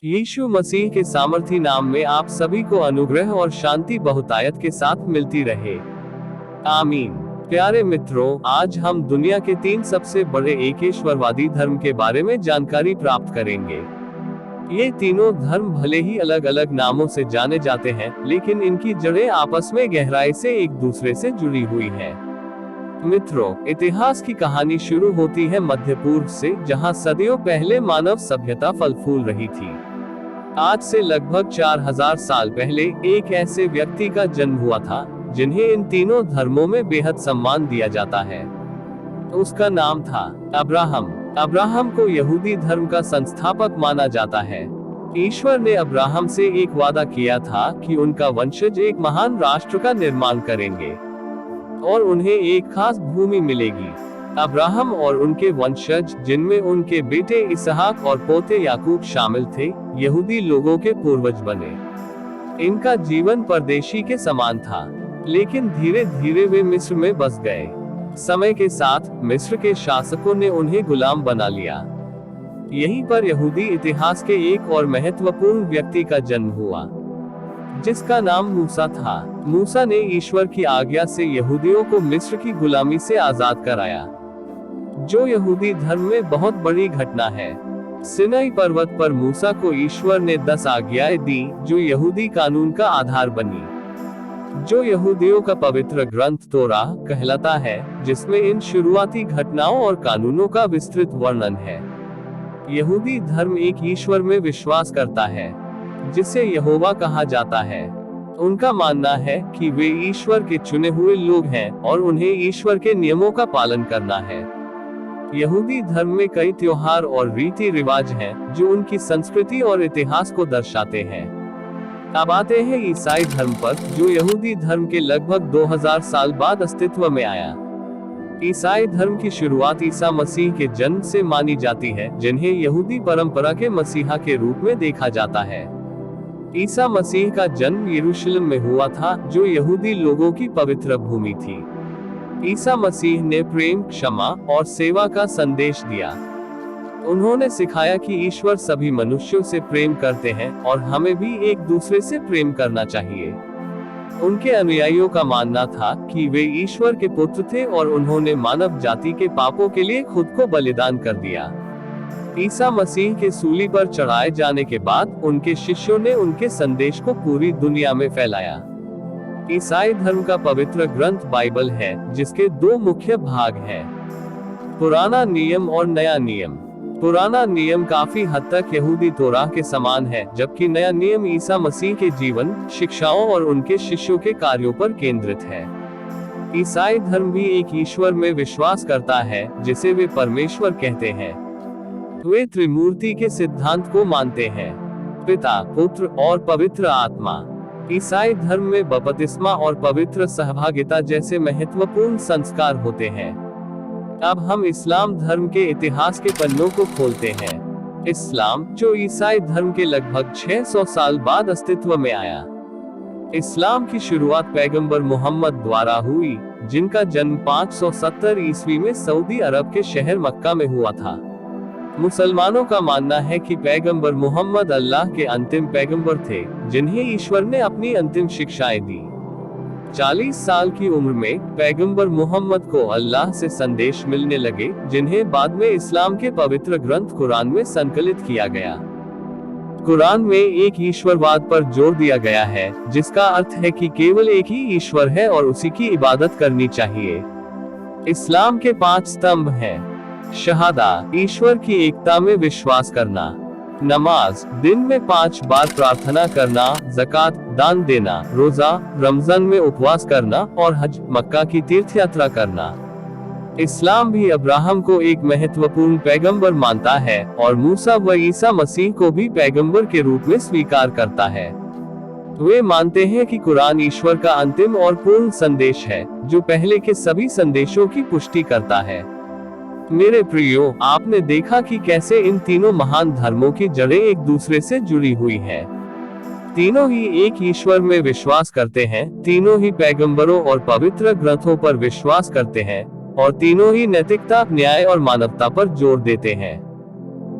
यीशु मसीह के सामर्थी नाम में आप सभी को अनुग्रह और शांति बहुतायत के साथ मिलती रहे। आमीन। प्यारे मित्रों, आज हम दुनिया के 3 सबसे बड़े एकेश्वरवादी धर्म के बारे में जानकारी प्राप्त करेंगे। ये तीनों धर्म भले ही अलग अलग नामों से जाने जाते हैं, लेकिन इनकी जड़ें आपस में गहराई से एक दूसरे से जुड़ी हुई हैं। मित्रों, इतिहास की कहानी शुरू होती है मध्य पूर्व से, जहां सदियों पहले मानव सभ्यता फल फूल रही थी। आज से लगभग 4000 साल पहले एक ऐसे व्यक्ति का जन्म हुआ था जिन्हें इन तीनों धर्मों में बेहद सम्मान दिया जाता है। उसका नाम था अब्राहम। अब्राहम को यहूदी धर्म का संस्थापक माना जाता है। ईश्वर ने अब्राहम से एक वादा किया था कि उनका वंशज एक महान राष्ट्र का निर्माण करेंगे और उन्हें एक खास भूमि मिलेगी। अब्राहम और उनके वंशज, जिनमें उनके बेटे इसहाक और पोते याकूब शामिल थे, यहूदी लोगों के पूर्वज बने। इनका जीवन परदेशी के समान था, लेकिन धीरे धीरे वे मिस्र में बस गए। समय के साथ मिस्र के शासकों ने उन्हें गुलाम बना लिया। यहीं पर यहूदी इतिहास के एक और महत्वपूर्ण व्यक्ति का जन्म हुआ, जिसका नाम मूसा था। मूसा ने ईश्वर की आज्ञा से यहूदियों को मिस्र की गुलामी से आजाद कराया, जो यहूदी धर्म में बहुत बड़ी घटना है। सिनाई पर्वत पर मूसा को ईश्वर ने 10 आज्ञाएं दी, जो यहूदी कानून का आधार बनी, जो यहूदियों का पवित्र ग्रंथ तोरा कहलाता है, जिसमें इन शुरुआती घटनाओं और कानूनों का विस्तृत वर्णन है। यहूदी धर्म एक ईश्वर में विश्वास करता है, जिसे यहोवा कहा जाता है। उनका मानना है कि वे ईश्वर के चुने हुए लोग हैं और उन्हें ईश्वर के नियमों का पालन करना है। यहूदी धर्म में कई त्योहार और रीति रिवाज हैं, जो उनकी संस्कृति और इतिहास को दर्शाते हैं। अब आते हैं ईसाई धर्म पर, जो यहूदी धर्म के लगभग 2000 साल बाद अस्तित्व में आया। ईसाई धर्म की शुरुआत ईसा मसीह के जन्म से मानी जाती है, जिन्हें यहूदी परंपरा के मसीहा के रूप में देखा जाता है। ईसा मसीह का जन्म यरूशलेम में हुआ था, जो यहूदी लोगों की पवित्र भूमि थी। ईसा मसीह ने प्रेम, क्षमा और सेवा का संदेश दिया। उन्होंने सिखाया कि ईश्वर सभी मनुष्यों से प्रेम करते हैं और हमें भी एक दूसरे से प्रेम करना चाहिए। उनके अनुयायियों का मानना था कि वे ईश्वर के पुत्र थे और उन्होंने मानव जाति के पापों के लिए खुद को बलिदान कर दिया। ईसा मसीह के सूली पर चढ़ाए जाने के बाद उनके शिष्यों ने उनके संदेश को पूरी दुनिया में फैलाया। ईसाई धर्म का पवित्र ग्रंथ बाइबल है, जिसके 2 मुख्य भाग हैं, पुराना नियम और नया नियम। पुराना नियम काफी हद तक यहूदी तोराह के समान है, जबकि नया नियम ईसा मसीह के जीवन, शिक्षाओं और उनके शिष्यों के कार्यों पर केंद्रित है। ईसाई धर्म भी एक ईश्वर में विश्वास करता है, जिसे वे परमेश्वर कहते हैं। वे त्रिमूर्ति के सिद्धांत को मानते हैं, पिता, पुत्र और पवित्र आत्मा। ईसाई धर्म में बपतिस्मा और पवित्र सहभागिता जैसे महत्वपूर्ण संस्कार होते हैं। अब हम इस्लाम धर्म के इतिहास के पन्नों को खोलते हैं। इस्लाम, जो ईसाई धर्म के लगभग 600 साल बाद अस्तित्व में आया। इस्लाम की शुरुआत पैगंबर मोहम्मद द्वारा हुई, जिनका जन्म 570 ईस्वी में सऊदी अरब के शहर मक्का में हुआ था। मुसलमानों का मानना है कि पैगंबर मोहम्मद अल्लाह के अंतिम पैगंबर थे, जिन्हें ईश्वर ने अपनी अंतिम शिक्षाएं दी। 40 साल की उम्र में पैगंबर मोहम्मद को अल्लाह से संदेश मिलने लगे, जिन्हें बाद में इस्लाम के पवित्र ग्रंथ कुरान में संकलित किया गया। कुरान में एक ईश्वरवाद पर जोर दिया गया है, जिसका अर्थ है कि केवल एक ही ईश्वर है और उसी की इबादत करनी चाहिए। इस्लाम के 5 स्तंभ हैं। शहादा, ईश्वर की एकता में विश्वास करना। नमाज, दिन में 5 बार प्रार्थना करना। ज़कात, दान देना। रोजा, रमजान में उपवास करना। और हज, मक्का की तीर्थ यात्रा करना। इस्लाम भी अब्राहम को एक महत्वपूर्ण पैगंबर मानता है और मूसा व ईसा मसीह को भी पैगंबर के रूप में स्वीकार करता है। वे मानते हैं कि कुरान ईश्वर का अंतिम और पूर्ण संदेश है, जो पहले के सभी संदेशों की पुष्टि करता है। मेरे प्रियो, आपने देखा कि कैसे इन तीनों महान धर्मों की जड़ें एक दूसरे से जुड़ी हुई हैं। तीनों ही एक ईश्वर में विश्वास करते हैं, तीनों ही पैगंबरों और पवित्र ग्रंथों पर विश्वास करते हैं और तीनों ही नैतिकता, न्याय और मानवता पर जोर देते हैं।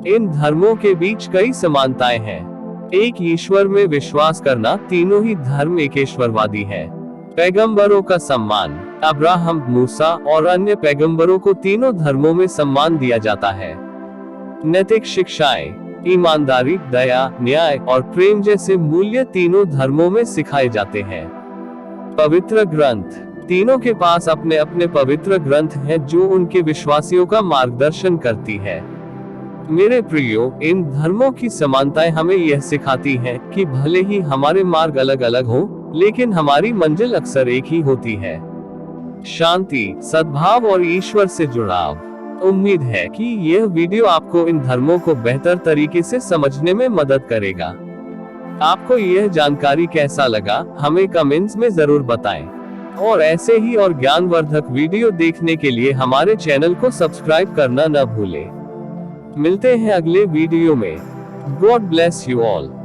इन धर्मों के बीच कई समानताएं हैं। एक ईश्वर में विश्वास करना, तीनों ही धर्म एकेश्वरवादी हैं। पैगंबरों का सम्मान, अब्राहम, मूसा और अन्य पैगंबरों को तीनों धर्मों में सम्मान दिया जाता है। नैतिक शिक्षाएं, ईमानदारी, दया, न्याय और प्रेम जैसे मूल्य तीनों धर्मों में सिखाए जाते हैं। पवित्र ग्रंथ, तीनों के पास अपने अपने पवित्र ग्रंथ हैं जो उनके विश्वासियों का मार्गदर्शन करती है। मेरे प्रियो, इन धर्मों की समानताएं हमें यह सिखाती हैं कि भले ही हमारे मार्ग अलग अलग हों, लेकिन हमारी मंजिल अक्सर एक ही होती है। शांति, सद्भाव और ईश्वर से जुड़ाव। उम्मीद है कि यह वीडियो आपको इन धर्मों को बेहतर तरीके से समझने में मदद करेगा। आपको यह जानकारी कैसा लगा, हमें कमेंट्स में जरूर बताएं। और ऐसे ही और ज्ञानवर्धक वीडियो देखने के लिए हमारे चैनल को सब्सक्राइब करना न भूलें। मिलते हैं अगले वीडियो में। God bless you all.